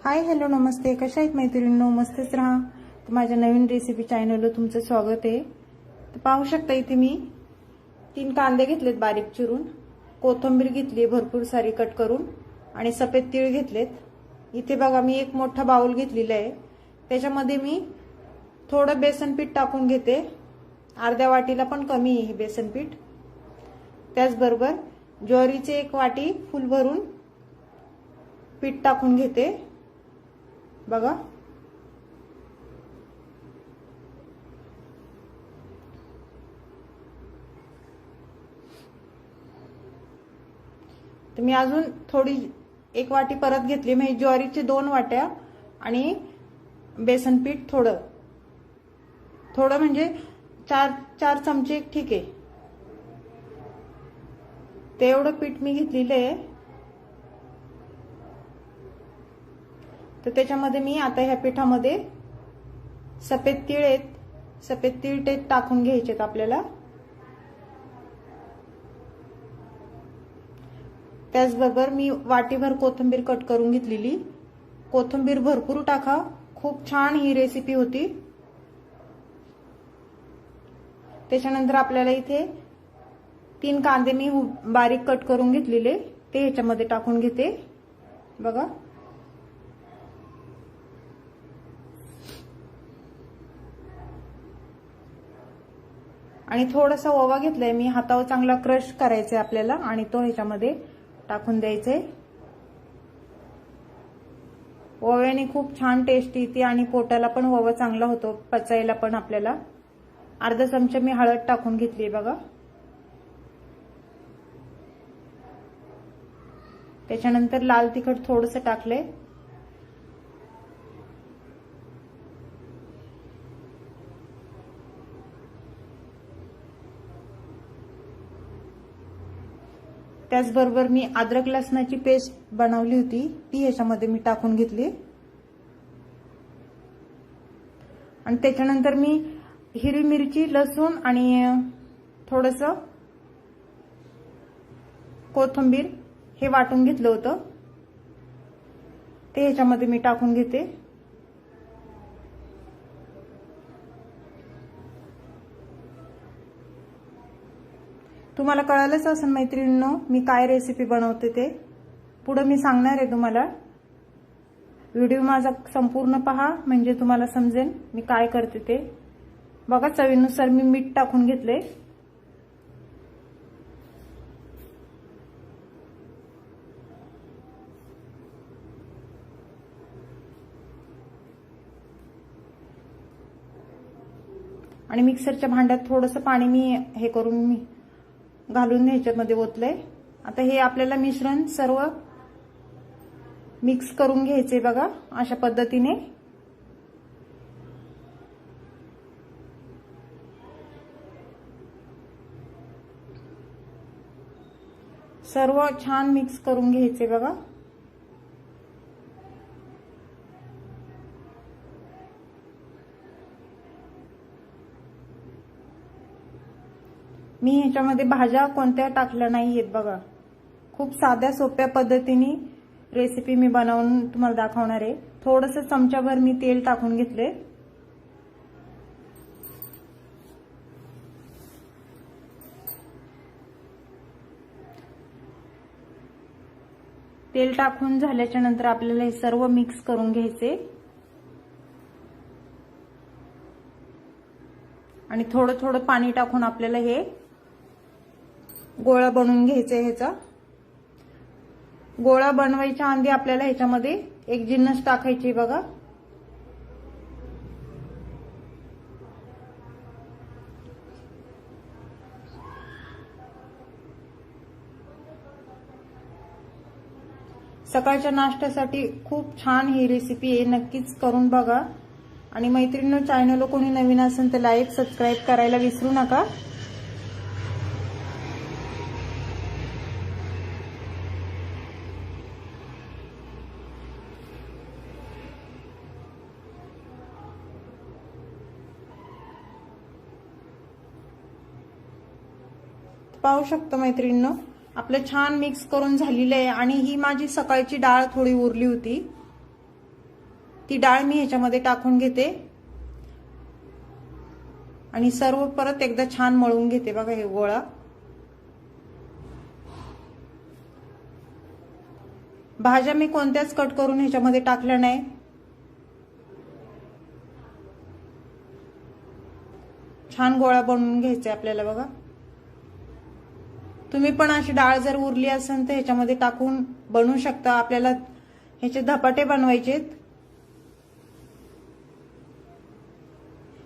Hi hello नमस्ते, कशा आहेत मैत्रिणींनो? मस्तच राहा. तर माझ्या नवीन रेसिपी चॅनलला तुमचं स्वागत आहे. तर पाहू शकता इथे मी 3 कांदे घेतलेत बारीक चिरून, कोथिंबीर घेतली भरपूर सारी कट करून आणि सफेद तीळ घेतलेत. इथे बघा मी एक मोठा बाउल घेतलेला आहे. त्याच्यामध्ये मी थोडं बेसन पीठ टाकून घेते. अर्ध्या वाटीला पण कमी आहे बेसन पीठ. त्याचबरोबर ज्वारीचे 1 वाटी फुल भरून पीठ टाकून घेते. बघा तर मी अजून थोडी 1 वाटी परत घेतली. म्हणजे ज्वारीचे 2 वाट्या आणि बेसन पीठ थोडं थोडं म्हणजे 4 चमचे ठीक आहे. ते एवढं पीठ मी घेतलेलं आहे. तर त्याच्यामध्ये मी आता ह्या पिठामध्ये सफेद तीळ आहेत, सफेद तीळ ते टाकून घ्यायचेत आपल्याला. त्याचबरोबर मी वाटीभर कोथिंबीर कट करून घेतलेली. कोथिंबीर भरपूर टाका, खूप छान ही रेसिपी होती. त्याच्यानंतर आपल्याला इथे 3 कांदे मी बारीक कट करून घेतलेले ते ह्याच्यामध्ये टाकून घेते. बघा आणि थोडासा ओवा घेतलाय मी, हातावर चांगला क्रश करायचा आपल्याला आणि तो ह्याच्यामध्ये टाकून द्यायचे. ओव्याने खूप छान टेस्ट येते आणि पोटाला पण ओवा चांगला होतो, पचायला पण आपल्याला. अर्धा चमचा मी हळद टाकून घेतली बघा. त्याच्यानंतर लाल तिखट थोडंसं टाकले. त्याचबरोबर मी अद्रक लसणाची पेस्ट बनवली होती ती ह्याच्यामध्ये मी टाकून घेतली. आणि त्याच्यानंतर मी हिरवी मिरची, लसूण आणि थोडंसं कोथिंबीर हे वाटून घेतलं होतं ते ह्याच्यामध्ये मी टाकून घेते. तुम्हाला कळालंच असेल मैत्रिणींनो मी काय रेसिपी बनवते ते. पुढे मी सांगणार आहे तुम्हाला. व्हिडिओ माझा संपूर्ण पहा म्हणजे तुम्हाला समजेल मी काय करते ते. बघा चवीनुसार मी मीठ टाकून घेतले. आणि मिक्सरच्या भांड्यात थोडंसं पाणी मी हे करून मी घालून ह्याच्यामध्ये ओतलंय. आता हे आपल्याला मिश्रण सर्व मिक्स करून घ्यायचे बघा अशा पद्धतीने. सर्व छान मिक्स करून घ्यायचे बघा. मी ह्याच्यामध्ये भाज्या कोणत्या टाकल्या नाहीयेत बघा. खूप साध्या सोप्या पद्धतीने रेसिपी मी बनवून तुम्हाला दाखवणार आहे. थोडंसं चमचाभर मी तेल टाकून घेतले. तेल टाकून झाल्याच्या नंतर आपल्याला हे सर्व मिक्स करून घ्यायचे आणि थोडं थोडं पाणी टाकून आपल्याला हे गोळा बनवून घ्यायचा. ह्याचा गोळा बनवायच्या आधी आपल्याला ह्याच्यामध्ये एक जिन्नस टाकायची बघा. सकाळच्या नाश्त्यासाठी खूप छान ही रेसिपी आहे, नक्कीच करून बघा. आणि मैत्रिणींनो चॅनलला कोणी नवीन असेल तर लाईक सबस्क्राईब करायला विसरू नका. पाहू शकतो मैत्रिणींनो आपलं छान मिक्स करून झालेलं आहे. आणि ही माझी सकाळची डाळ थोडी उरली होती ती डाळ मी ह्याच्यामध्ये टाकून घेते आणि सर्व परत एकदा छान मळून घेते बघा हे गोळा। भाज्या मी कोणत्याच कट करून ह्याच्यामध्ये टाकल्या नाही। छान गोळा बनवून घ्यायचा आपल्याला बघा। तुम्ही पण अशी डाळ जर उरली असेल तर ह्याच्यामध्ये टाकून बनवू शकता। आपल्याला ह्याचे धपाटे बनवायचेत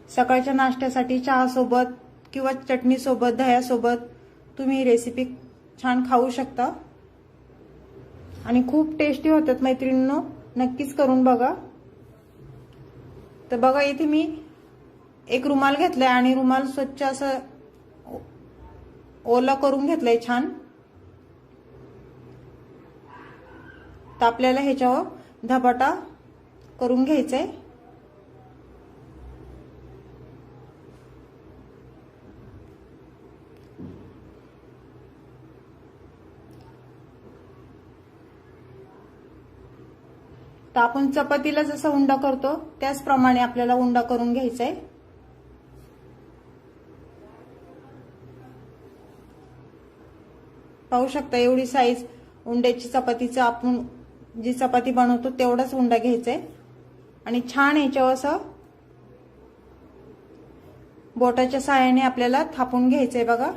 सकाळच्या नाश्त्यासाठी, चहा सोबत किंवा चटणी सोबत, दह्यासोबत तुम्ही ही रेसिपी छान खाऊ शकता आणि खूप टेस्टी होतात मैत्रिणींनो, नक्कीच करून बघा। तर बघा इथे मी एक रुमाल घेतलाय आणि रुमाल स्वच्छ असं ओला करून घेतलाय छान। तर आपल्याला ह्याच्यावर धपाटा करून घ्यायचाय। तर आपण चपातीला जसा उंडा करतो त्याचप्रमाणे आपल्याला उंडा करून घ्यायचा आहे। पाहू शकता एवढी साईज उंड्याची चपातीचं आपण जी चपाती बनवतो तेवढाच उंडा घ्यायचा आहे आणि छान ह्याच्यावर असं बोटाच्या साहाय्याने आपल्याला थापून घ्यायचंय बघा।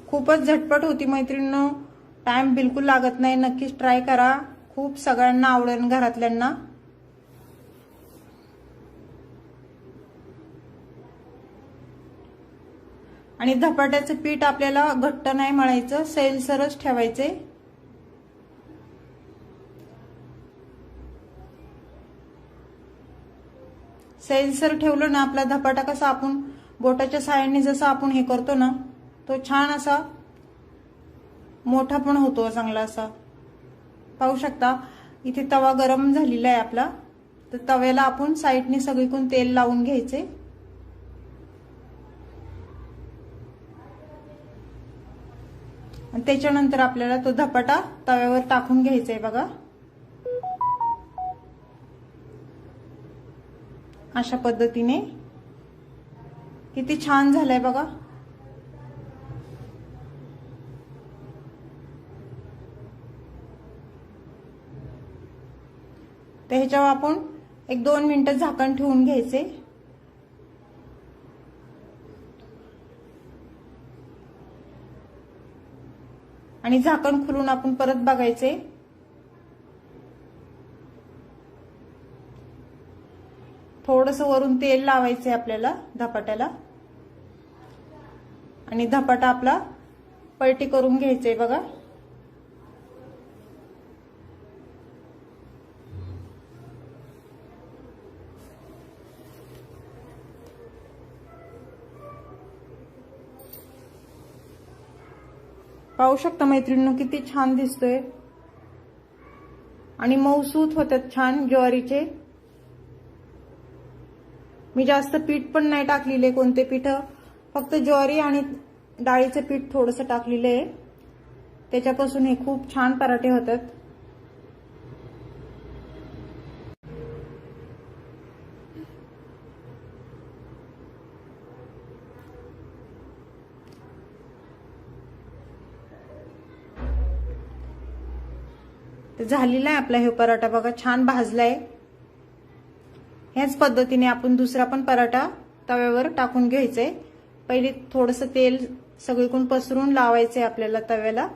खूपच झटपट होती मैत्रिणींनो, टाइम बिलकुल लागत नाही। नक्कीच ट्राय करा, खूप सगळ्यांना आवडेल घरातल्यांना। आणि धपाट्याचं पीठ आपल्याला घट्ट नाही मळायचं, सैलसरच ठेवायचे। सैलसर ठेवलं ना आपला धपाटा कसा आपण बोटाच्या साहाय्याने जसं आपण हे करतो ना तो छान असा मोठा पण होतो चांगला असा। पाहू शकता इथे तवा गरम झालेला आहे आपला, तर तव्याला आपण साईडने सगळीकडून तेल लावून घ्यायचे आणि त्याच्यानंतर आपल्याला तो धपाटा तव्यावर टाकून घ्यायचा आहे बघा। अशा पद्धतीने किती छान झालाय बघा। तर ह्याच्यावर आपण 1-2 मिनिटं झाकण ठेवून घ्यायचे आणि झाकण खुलून आपण परत बघायचे। थोडंसं वरून तेल लावायचे आपल्याला धपाट्याला आणि धपाटा आपला पलटी करून घ्यायचे बघा। पाहू शकता मैत्रिणींनो किती छान दिसतोय आणि मऊसूत होतात छान ज्वारीचे। मी जास्त पीठ पण नाही टाकलेले, कोणते पीठ, फक्त ज्वारी आणि डाळीचं पीठ थोडंसं टाकलेलं आहे, त्याच्यापासून हे खूप छान पराठे होतात। तर झालेला आहे आपला हे पराठा बघा, छान भाजलाय। ह्याच पद्धतीने आपण दुसरा पण पराठा तव्यावर टाकून घ्यायचंय। पहिले थोडंसं तेल सगळीकडून पसरून लावायचंय आपल्याला तव्याला।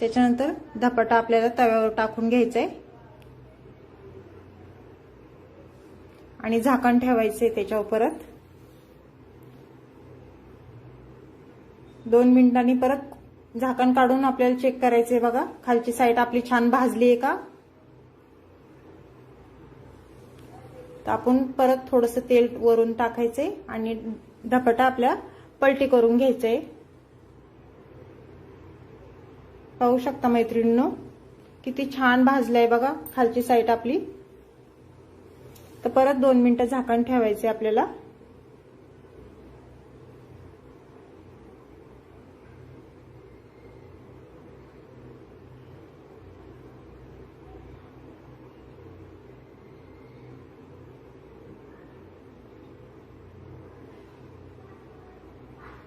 त्याच्यानंतर धपाटा आपल्याला तव्यावर टाकून घ्यायचंय आणि झाकण ठेवायचंय त्याच्यावर परत 2 मिनिटांनी परत झाकण काढून आपल्याला चेक करायचंय बघा खालची साईड आपली छान भाजली आहे का। तर आपण परत थोडंसं तेल वरून टाकायचंय आणि धपाटा आपल्या पलटी करून घ्यायचंय। पाहू शकता मैत्रिणींनो किती छान भाजलाय बघा खालची साईड आपली। तर परत 2 मिनिटं झाकण ठेवायचे आपल्याला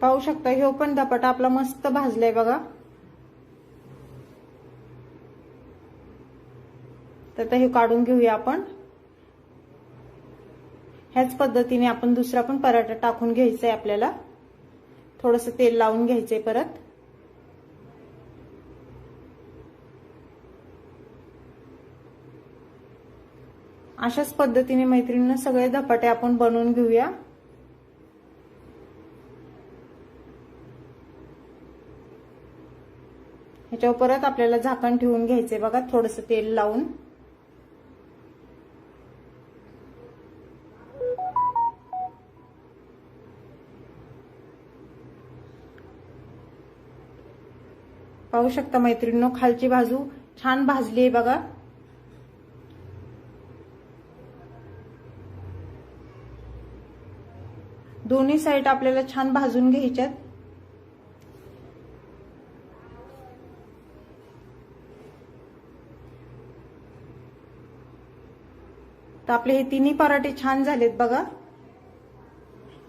पाहू शकता ह्यो पण धपाटा आपला मस्त भाजलाय बघा। तर आता हे काढून घेऊया आपण। ह्याच पद्धतीने आपण दुसरा पण पराठा टाकून घ्यायचा आहे आपल्याला। थोडंसं तेल लावून घ्यायचंय परत। अशाच पद्धतीने मैत्रिणींनो सगळे धपाटे आपण बनवून घेऊया। ह्याच्यावर परत आपल्याला झाकण ठेवून घ्यायचंय बघा, थोडंसं तेल लावून। पाहू शकता मैत्रिणींनो खालची बाजू छान भाजली आहे बघा। दोन्ही साइड आपल्याला छान भाजून घ्यायच्यात। तर आपले हे तिन्ही पराठे छान झालेत बघा।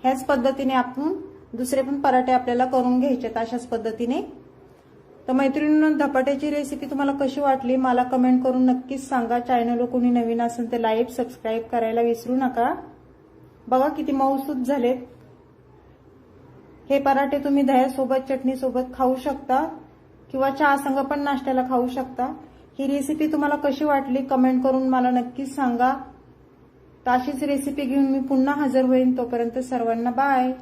ह्याच पद्धतीने आपण दुसरे पण पराठे आपल्याला करून घ्यायचेत अशाच पद्धतीने। तर मैत्रिणींनो धपाट्याची रेसिपी तुम्हाला कशी वाटली मला कमेंट करून नक्कीच सांगा। चॅनलवर कोणी नवीन असेल तर लाईक सबस्क्राईब करायला विसरू नका। बघा किती मऊसूत झालेत। हे पराठे तुम्ही दह्यासोबत चटणी सोबत खाऊ शकता किंवा चहा संग पण नाश्त्याला खाऊ शकता। ही रेसिपी तुम्हाला कशी वाटली कमेंट करून मला नक्कीच सांगा। तर अशीच रेसिपी घेऊन मी पुन्हा हजर होईन। तोपर्यंत सर्वांना बाय।